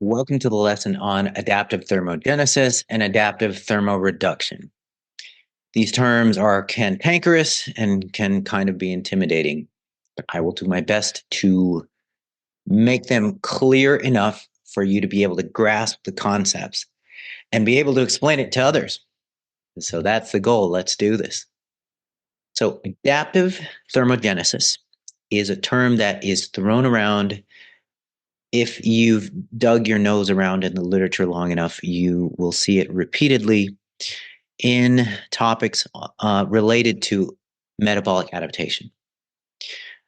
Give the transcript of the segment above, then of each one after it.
Welcome to the lesson on adaptive thermogenesis and adaptive thermoreduction. These terms are cantankerous and can kind of be intimidating, but I will do my best to make them clear enough for you to be able to grasp the concepts and be able to explain it to others. So that's the goal. Let's do this. So adaptive thermogenesis is a term that is thrown around. If you've dug your nose around in the literature long enough, you will see it repeatedly in topics related to metabolic adaptation.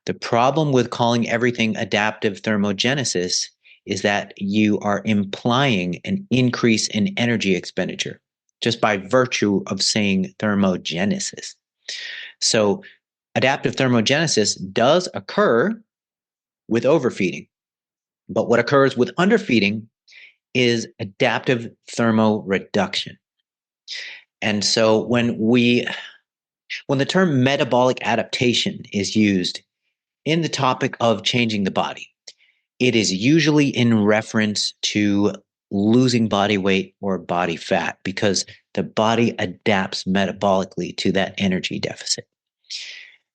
The problem with calling everything adaptive thermogenesis is that you are implying an increase in energy expenditure just by virtue of saying thermogenesis. So adaptive thermogenesis does occur with overfeeding. But what occurs with underfeeding is adaptive thermoreduction. And so when the term metabolic adaptation is used in the topic of changing the body, it is usually in reference to losing body weight or body fat because the body adapts metabolically to that energy deficit.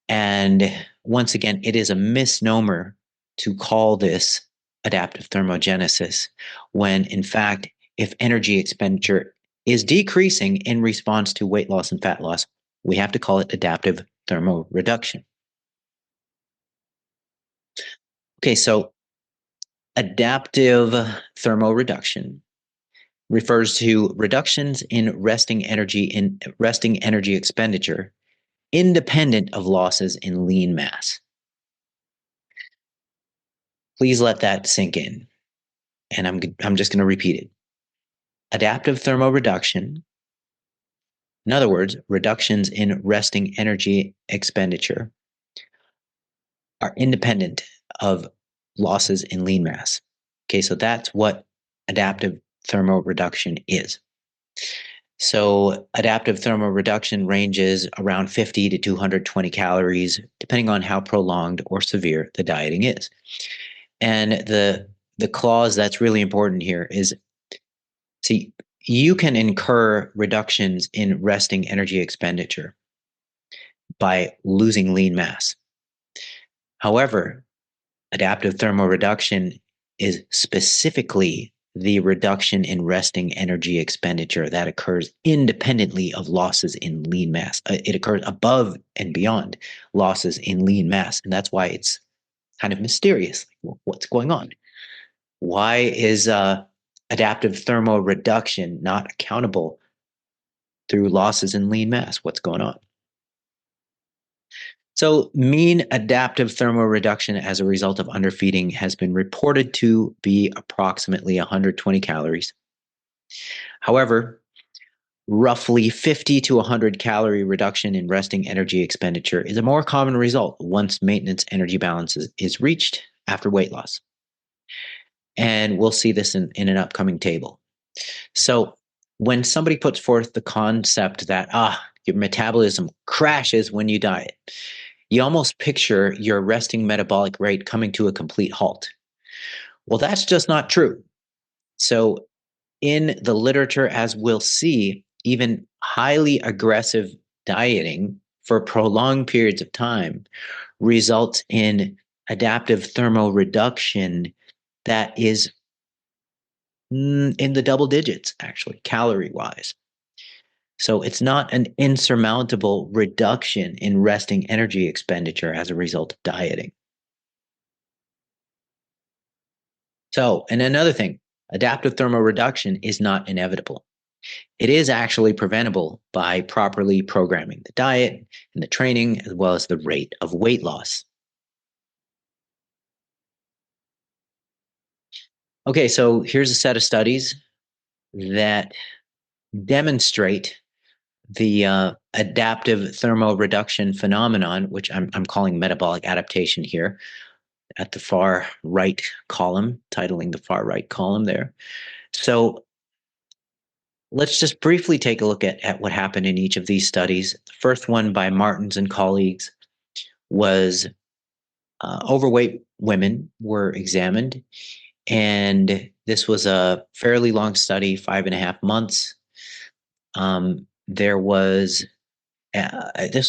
And once again, it is a misnomer to call this adaptive thermogenesis when, in fact, if energy expenditure is decreasing in response to weight loss and fat loss, we have to call it adaptive thermoreduction. Okay, so adaptive thermoreduction refers to reductions in resting energy expenditure independent of losses in lean mass. Please let that sink in. And I'm just going to repeat it. Adaptive thermoreduction, in other words, reductions in resting energy expenditure, are independent of losses in lean mass. Okay, so that's what adaptive thermoreduction is. So adaptive thermoreduction ranges around 50 to 220 calories, depending on how prolonged or severe the dieting is. And the clause that's really important here is, see, you can incur reductions in resting energy expenditure by losing lean mass. However, adaptive thermoreduction is specifically the reduction in resting energy expenditure that occurs independently of losses in lean mass. It occurs above and beyond losses in lean mass. And that's why it's kind of mysterious. What's going on? Why is adaptive thermoreduction not accountable through losses in lean mass? What's going on? So mean adaptive thermoreduction as a result of underfeeding has been reported to be approximately 120 calories. However, roughly 50 to 100 calorie reduction in resting energy expenditure is a more common result once maintenance energy balance is reached after weight loss. And we'll see this in an upcoming table. So when somebody puts forth the concept that, your metabolism crashes when you diet, you almost picture your resting metabolic rate coming to a complete halt. Well, that's just not true. So in the literature, as we'll see, even highly aggressive dieting for prolonged periods of time results in adaptive thermoreduction that is in the double digits, actually, calorie-wise. So it's not an insurmountable reduction in resting energy expenditure as a result of dieting. So, and another thing, adaptive thermoreduction is not inevitable. It is actually preventable by properly programming the diet and the training, as well as the rate of weight loss. Okay, so here's a set of studies that demonstrate the adaptive thermoreduction phenomenon, which I'm calling metabolic adaptation here at the far right column, titling the far right column there. So let's just briefly take a look at what happened in each of these studies. The first one by Martins and colleagues was overweight women were examined And this was a fairly long study, 5.5 months. This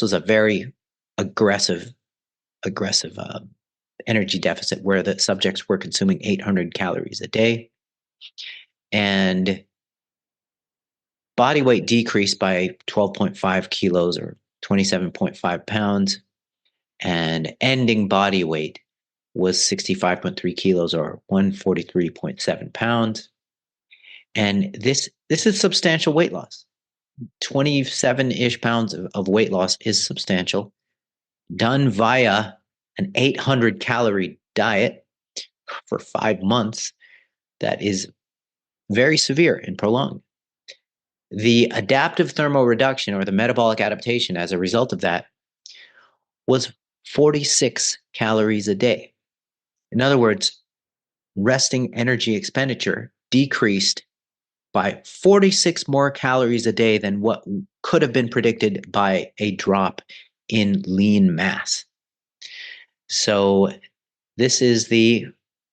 was a very aggressive energy deficit where the subjects were consuming 800 calories a day. And body weight decreased by 12.5 kilos or 27.5 pounds. And ending body weight was 65.3 kilos or 143.7 pounds. And this is substantial weight loss. 27-ish pounds of weight loss is substantial, done via an 800 calorie diet for 5 months. That is very severe and prolonged. The adaptive thermoreduction, or the metabolic adaptation as a result of that, was 46 calories a day. In other words, resting energy expenditure decreased by 46 more calories a day than what could have been predicted by a drop in lean mass. So this is the,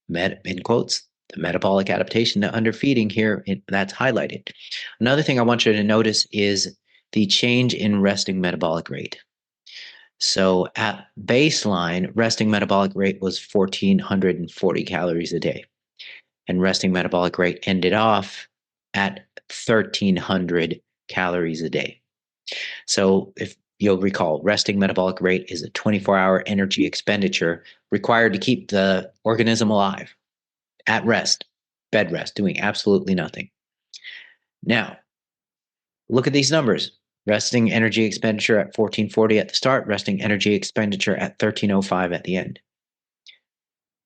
in quotes, the metabolic adaptation to underfeeding here, that's highlighted. Another thing I want you to notice is the change in resting metabolic rate. So at baseline, resting metabolic rate was 1,440 calories a day. And resting metabolic rate ended off at 1,300 calories a day. So if you'll recall, resting metabolic rate is a 24-hour energy expenditure required to keep the organism alive, at rest, bed rest, doing absolutely nothing. Now, look at these numbers. Resting energy expenditure at 1440 at the start, resting energy expenditure at 1305 at the end.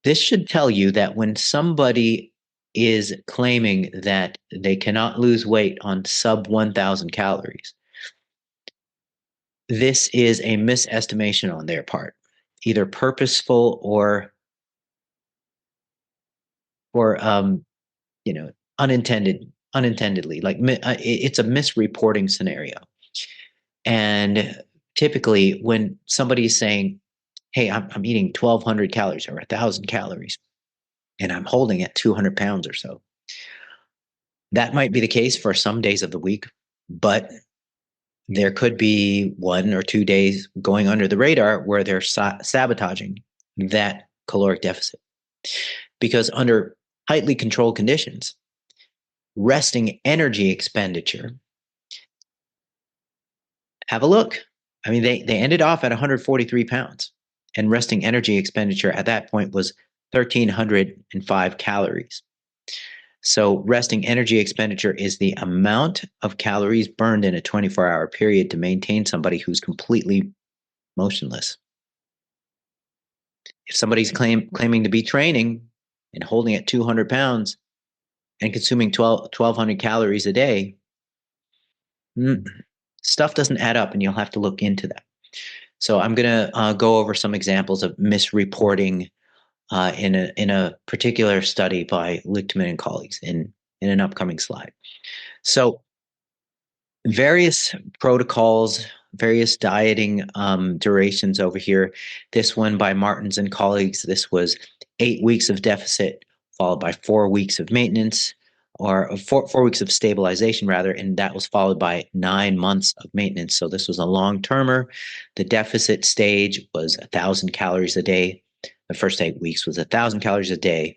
This should tell you that when somebody is claiming that they cannot lose weight on sub 1,000 calories, this is a misestimation on their part, either purposeful or unintendedly. Like it's a misreporting scenario. And typically, when somebody's saying, "Hey, I'm eating 1,200 calories or 1,000 calories, and I'm holding at 200 pounds or so," that might be the case for some days of the week, but there could be 1 or 2 days going under the radar where they're sabotaging that caloric deficit. Because under tightly controlled conditions, resting energy expenditure, have a look. I mean, they ended off at 143 pounds, and resting energy expenditure at that point was 1,305 calories. So resting energy expenditure is the amount of calories burned in a 24-hour period to maintain somebody who's completely motionless. If somebody's claiming to be training and holding at 200 pounds and consuming 1,200 calories a day, stuff doesn't add up, and you'll have to look into that. So I'm going to go over some examples of misreporting in a particular study by Lichtman and colleagues in an upcoming slide. So various protocols, various dieting durations over here. This one by Martins and colleagues, this was 8 weeks of deficit followed by 4 weeks of maintenance, or 4 weeks of stabilization rather, and that was followed by 9 months of maintenance. So this was a long-termer. The deficit stage was 1,000 calories a day. The first 8 weeks was 1,000 calories a day.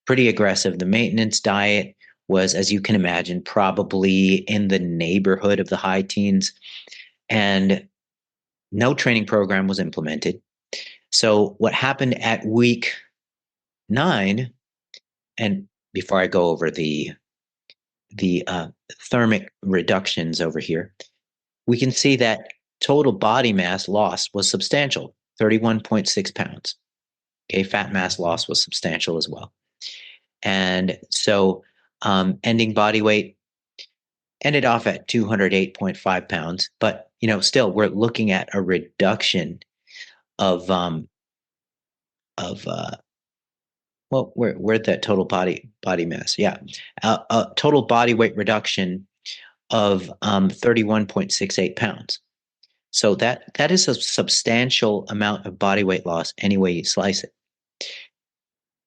Pretty aggressive. The maintenance diet was, as you can imagine, probably in the neighborhood of the high teens, and no training program was implemented. So what happened at week 9, and before I go over the thermic reductions over here, we can see that total body mass loss was substantial, 31.6 pounds. Okay, fat mass loss was substantial as well. And so ending body weight ended off at 208.5 pounds, but still we're looking at a reduction of where'd that total body mass? Yeah, a total body weight reduction of 31.68 pounds. So that is a substantial amount of body weight loss any way you slice it.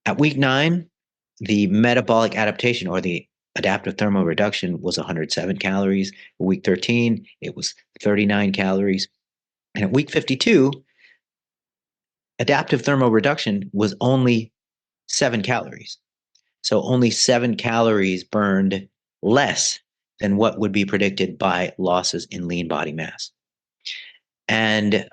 At week 9, the metabolic adaptation or the adaptive thermoreduction was 107 calories. At week 13, it was 39 calories. And at week 52, adaptive thermoreduction was only 7 calories. So only 7 calories burned less than what would be predicted by losses in lean body mass. And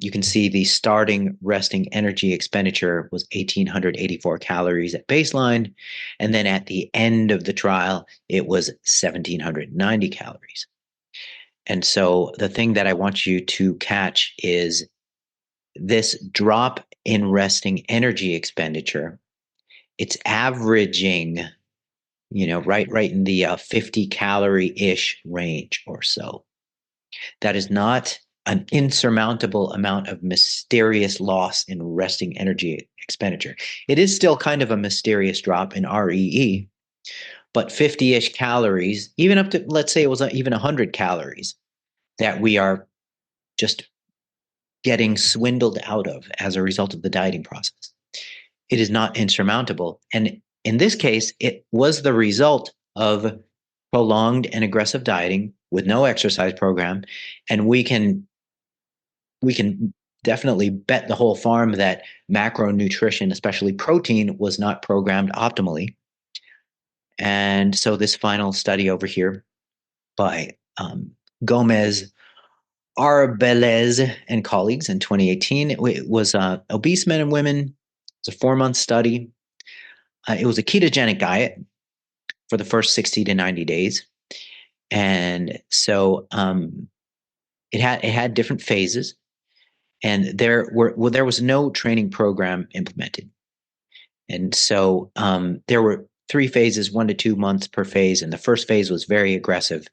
you can see the starting resting energy expenditure was 1,884 calories at baseline. And then at the end of the trial, it was 1,790 calories. And so the thing that I want you to catch is this drop in resting energy expenditure. It's averaging, right in the 50 calorie-ish range or so. That is not an insurmountable amount of mysterious loss in resting energy expenditure. It is still kind of a mysterious drop in REE, but 50-ish calories, even up to, let's say it was even 100 calories, that we are just getting swindled out of as a result of the dieting process. It is not insurmountable. And in this case, it was the result of prolonged and aggressive dieting with no exercise program. And we can definitely bet the whole farm that macronutrition, especially protein, was not programmed optimally. And so this final study over here by Gomez, Arbeles, and colleagues in 2018, it was obese men and women. It's a 4-month study. It was a ketogenic diet for the first 60 to 90 days. And so it had different phases. And there was no training program implemented. And so there were 3 phases, 1 to 2 months per phase. And the first phase was very aggressive,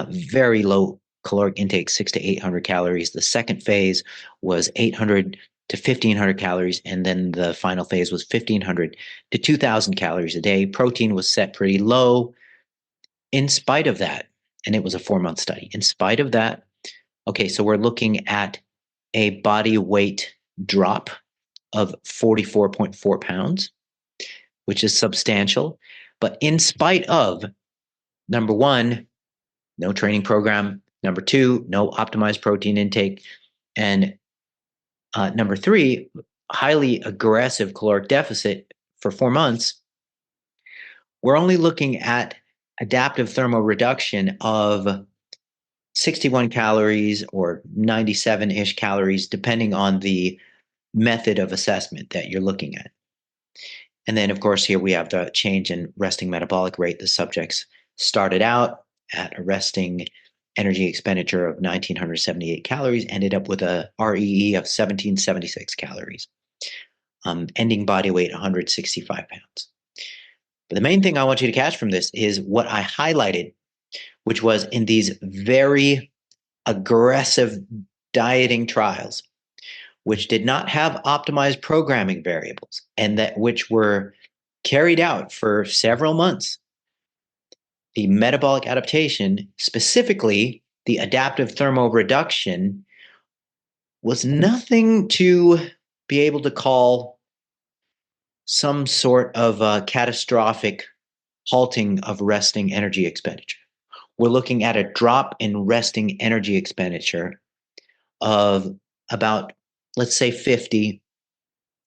very low caloric intake, 600 to 800 calories. The second phase was 800 to 1,500 calories. And then the final phase was 1,500 to 2,000 calories a day. Protein was set pretty low. In spite of that, and it was a 4-month study, in spite of that, okay, so we're looking at a body weight drop of 44.4 pounds, which is substantial. But in spite of, number 1, no training program, number 2, no optimized protein intake, and number 3, highly aggressive caloric deficit for 4 months, we're only looking at adaptive thermoreduction of 61 calories or 97-ish calories, depending on the method of assessment that you're looking at. And then, of course, here we have the change in resting metabolic rate. The subjects started out at a resting energy expenditure of 1,978 calories, ended up with a REE of 1,776 calories, ending body weight 165 pounds. But the main thing I want you to catch from this is what I highlighted, which was in these very aggressive dieting trials, which did not have optimized programming variables and that which were carried out for several months, the metabolic adaptation, specifically the adaptive thermoreduction, was nothing to be able to call some sort of catastrophic halting of resting energy expenditure. We're looking at a drop in resting energy expenditure of about, let's say, 50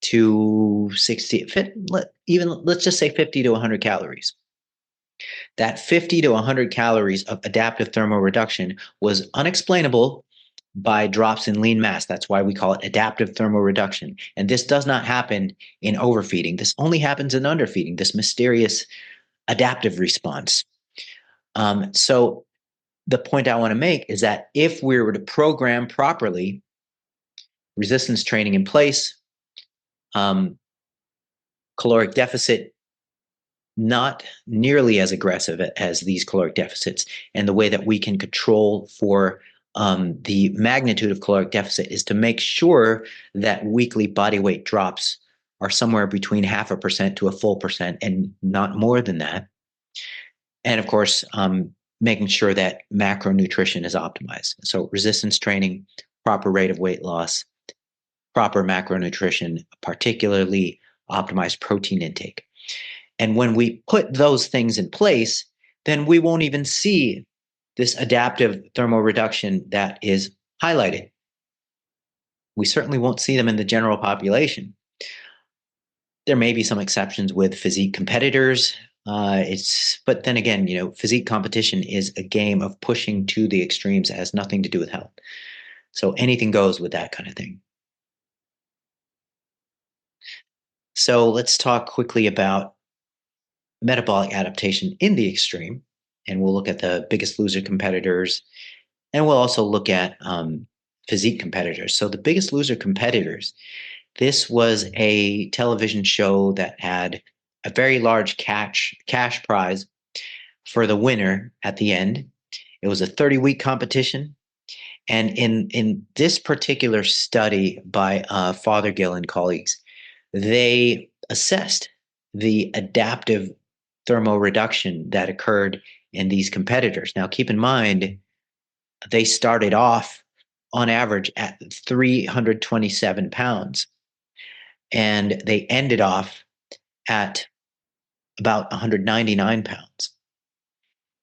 to 60, let's just say 50 to 100 calories. That 50 to 100 calories of adaptive thermoreduction was unexplainable by drops in lean mass. That's why we call it adaptive thermoreduction. And this does not happen in overfeeding. This only happens in underfeeding, this mysterious adaptive response. So the point I want to make is that if we were to program properly, resistance training in place, caloric deficit not nearly as aggressive as these caloric deficits, and the way that we can control for the magnitude of caloric deficit is to make sure that weekly body weight drops are somewhere between 0.5% to a full percent and not more than that. And of course, making sure that macronutrition is optimized. So resistance training, proper rate of weight loss, proper macronutrition, particularly optimized protein intake. And when we put those things in place, then we won't even see this adaptive thermoreduction that is highlighted. We certainly won't see them in the general population. There may be some exceptions with physique competitors. But then again, physique competition is a game of pushing to the extremes. It has nothing to do with health. So anything goes with that kind of thing. So let's talk quickly about metabolic adaptation in the extreme. And we'll look at the biggest loser competitors. And we'll also look at physique competitors. So the biggest loser competitors, this was a television show that had a very large cash prize for the winner at the end. It was a 30-week competition. And in this particular study by Fothergill and colleagues, they assessed the adaptive thermoreduction that occurred in these competitors. Now, keep in mind, they started off on average at 327 pounds, and they ended off at about 199 pounds.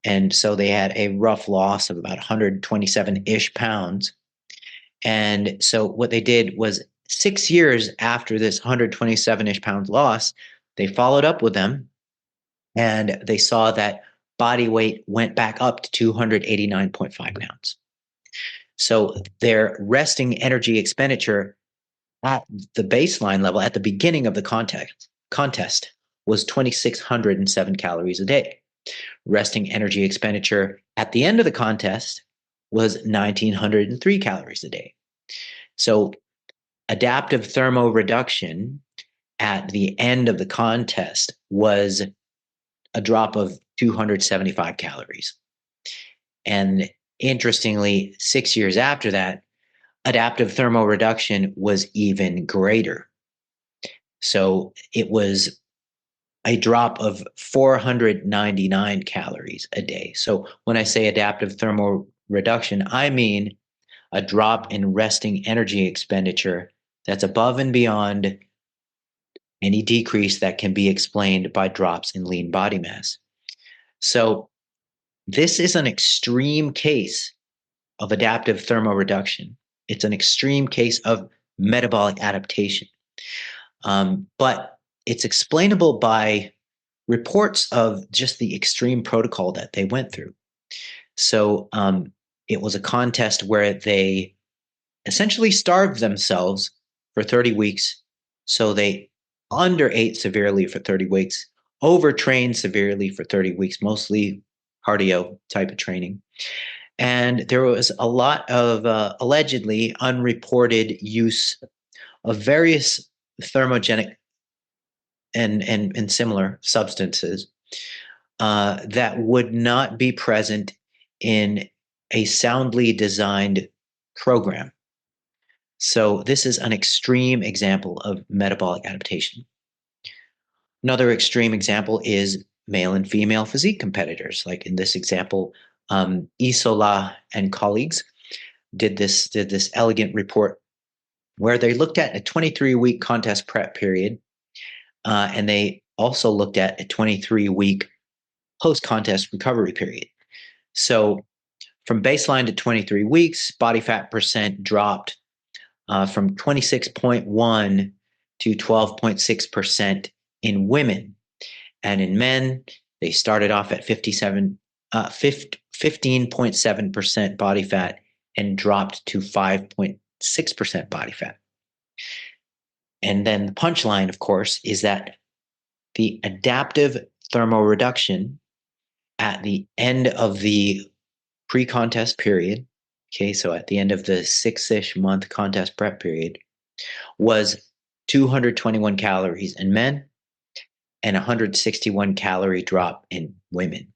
And so they had a rough loss of about 127-ish pounds. And so what they did was 6 years after this 127-ish pound loss, they followed up with them, and they saw that body weight went back up to 289.5 pounds. So their resting energy expenditure at the baseline level at the beginning of the contest was 2,607 calories a day. Resting energy expenditure at the end of the contest was 1,903 calories a day. So adaptive thermoreduction at the end of the contest was a drop of 275 calories. And interestingly, 6 years after that, adaptive thermoreduction was even greater. So it was a drop of 499 calories a day. So when I say adaptive thermoreduction, I mean a drop in resting energy expenditure that's above and beyond any decrease that can be explained by drops in lean body mass. So this is an extreme case of adaptive thermoreduction. It's an extreme case of metabolic adaptation. But it's explainable by reports of just the extreme protocol that they went through. So it was a contest where they essentially starved themselves for 30 weeks. So they underate severely for 30 weeks, overtrained severely for 30 weeks, mostly cardio type of training. And there was a lot of allegedly unreported use of various thermogenic and similar substances that would not be present in a soundly designed program. So this is an extreme example of metabolic adaptation. Another extreme example is male and female physique competitors. Like in this example, Isola and colleagues did this elegant report where they looked at a 23-week contest prep period, and they also looked at a 23-week post-contest recovery period. So from baseline to 23 weeks, body fat percent dropped from 26.1 to 12.6% in women. And in men, they started off at 15.7% body fat and dropped to 5.6% body fat. And then the punchline, of course, is that the adaptive thermoreduction at the end of the pre-contest period, okay, so at the end of the 6-ish month contest prep period, was 221 calories in men and 161 calorie drop in women.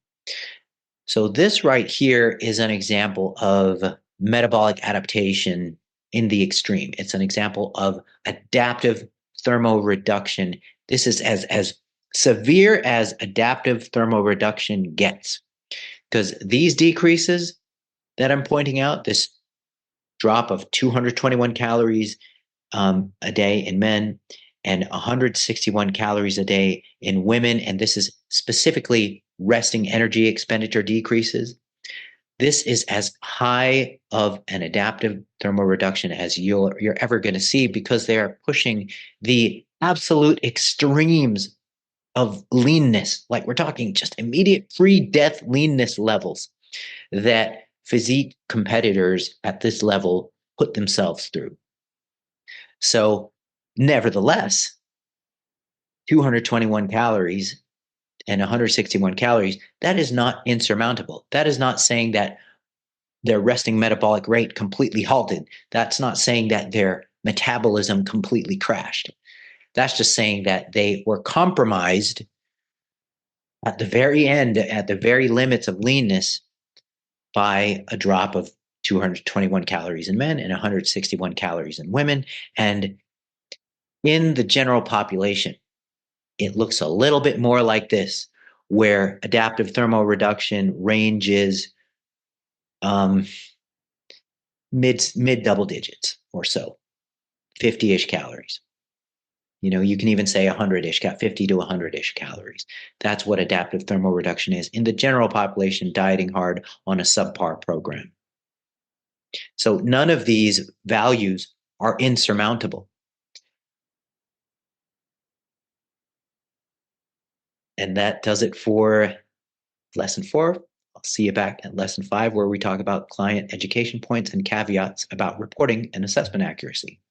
So this right here is an example of metabolic adaptation in the extreme. It's an example of adaptive thermoreduction. This is as severe as adaptive thermoreduction gets, because these decreases that I'm pointing out, this drop of 221 calories a day in men and 161 calories a day in women, and this is specifically resting energy expenditure decreases. This is as high of an adaptive thermoreduction as you're ever going to see, because they are pushing the absolute extremes of leanness. Like, we're talking just immediate pre-death leanness levels that physique competitors at this level put themselves through. So, nevertheless, 221 calories and 161 calories, that is not insurmountable. That is not saying that their resting metabolic rate completely halted. That's not saying that their metabolism completely crashed. That's just saying that they were compromised at the very end, at the very limits of leanness, by a drop of 221 calories in men and 161 calories in women. And in the general population, it looks a little bit more like this, where adaptive thermoreduction ranges mid double digits or so, 50-ish calories. You can even say 100-ish, 50 to 100-ish calories. That's what adaptive thermoreduction is in the general population dieting hard on a subpar program. So none of these values are insurmountable. And that does it for lesson 4. I'll see you back at lesson 5, where we talk about client education points and caveats about reporting and assessment accuracy.